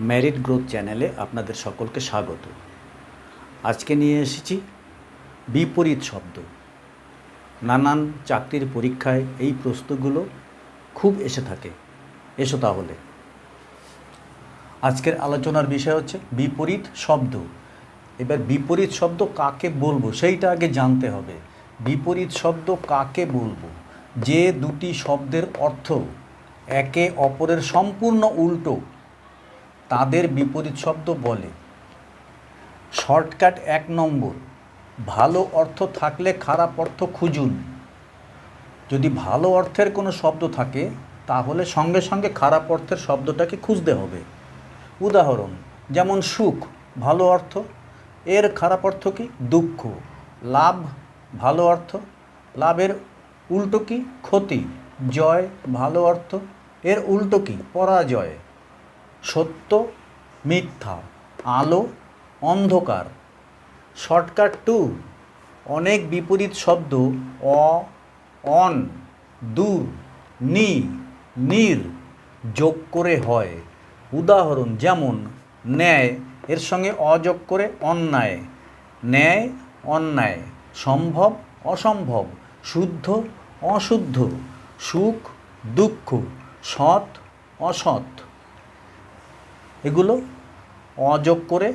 Merit growth চ্যানেলে আপনাদের সকলকে স্বাগত। আজকে নিয়ে এসেছি বিপরীত শব্দ। নানান চাকরির পরীক্ষায় এই প্রশ্নগুলো খুব এসে থাকে। এসো তাহলে। আজকের আলোচনার বিষয় হচ্ছে বিপরীত শব্দ। এবার বিপরীত শব্দ কাকে বলবো সেইটা আগে জানতে হবে। বিপরীত শব্দ কাকে বলবো? যে দুটি শব্দের অর্থ একে অপরের সম্পূর্ণ উল্টো তাদের বিপরীত শব্দ বলে। শর্টকাট 1 নম্বর, ভালো অর্থ থাকলে খারাপ অর্থ খুঁজুন। যদি ভালো অর্থের কোনো শব্দ থাকে তাহলে সঙ্গে সঙ্গে খারাপ অর্থের শব্দটাকে খুঁজতে হবে। উদাহরণ যেমন সুখ ভালো অর্থ, এর খারাপ অর্থ কি? দুঃখ। লাভ ভালো অর্থ, লাভের উল্টো কি? ক্ষতি। জয় ভালো অর্থ, এর উল্টো কি? পরাজয়। সত্য মিথ্যা, আলো অন্ধকার। শর্টকাট 2, অনেক বিপরীত শব্দ অন, দূর, নি, নির যোগ করে হয়। উদাহরণ যেমন ন্যায় এর সঙ্গে অযোগ করে অন্যায়। ন্যায় অন্যায়, সম্ভব অসম্ভব, শুদ্ধ অশুদ্ধ, সুখ দুঃখ, সৎ অসৎ। এগুলো অযোগ করে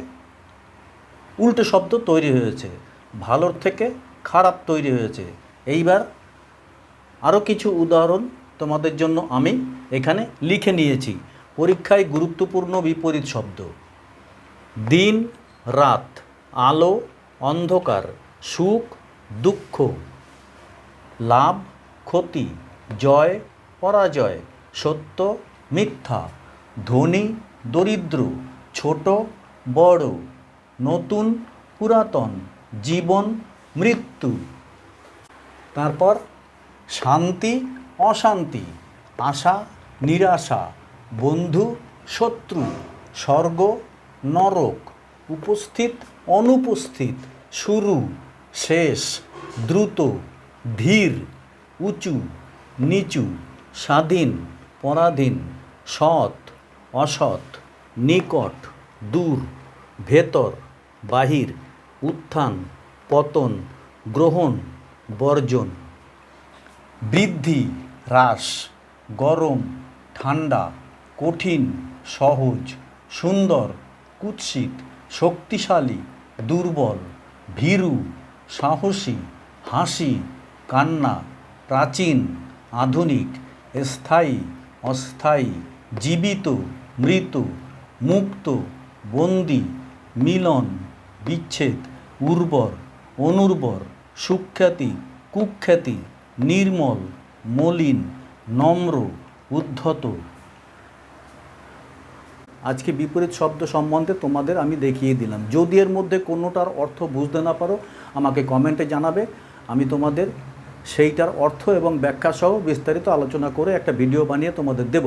উল্টো শব্দ তৈরি হয়েছে, ভালোর থেকে খারাপ তৈরি হয়েছে। এইবার আরও কিছু উদাহরণ তোমাদের জন্য আমি এখানে লিখে নিয়েছি। পরীক্ষায় গুরুত্বপূর্ণ বিপরীত শব্দ: দিন রাত, আলো অন্ধকার, সুখ দুঃখ, লাভ ক্ষতি, জয় পরাজয়, সত্য মিথ্যা, ধনী দরিদ্র, ছোট বড়, নতুন পুরাতন, জীবন মৃত্যু। তারপর শান্তি অশান্তি, আশা নিরাশা, বন্ধু শত্রু, স্বর্গ নরক, উপস্থিত অনুপস্থিত, শুরু শেষ, দ্রুত ধীর, উঁচু নিচু, স্বাধীন পরাধীন, সৎ অসৎ, নিকট দূর, ভেতর বাহির, উত্থান পতন, গ্রহণ বর্জন। বৃদ্ধি হ্রাস, গরম ঠান্ডা, কঠিন সহজ, সুন্দর কুৎসিত, শক্তিশালী দুর্বল, ভীরু সাহসী, হাসি কান্না, প্রাচীন আধুনিক, স্থায়ী অস্থায়ী, জীবিত মৃত, মুক্ত বন্দী, মিলন বিচ্ছেদ, উর্বর অনুর্বর, সুখ্যাতি কুখ্যাতি, নির্মল মলিন, নম্র উদ্ধত। আজকে বিপরীত শব্দ সম্বন্ধে তোমাদের আমি দেখিয়ে দিলাম। যদি এর মধ্যে কোনোটার অর্থ বুঝতে না পারো আমাকে কমেন্টে জানাবে, আমি তোমাদের সেইটার অর্থ এবং ব্যাখ্যা সহ বিস্তারিত আলোচনা করে একটা ভিডিও বানিয়ে তোমাদের দেব।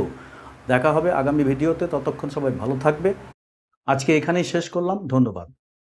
দেখা হবে আগামী ভিডিওতে, ততক্ষণ সবাই ভালো থাকবে। আজকে এখানেই শেষ করলাম, ধন্যবাদ।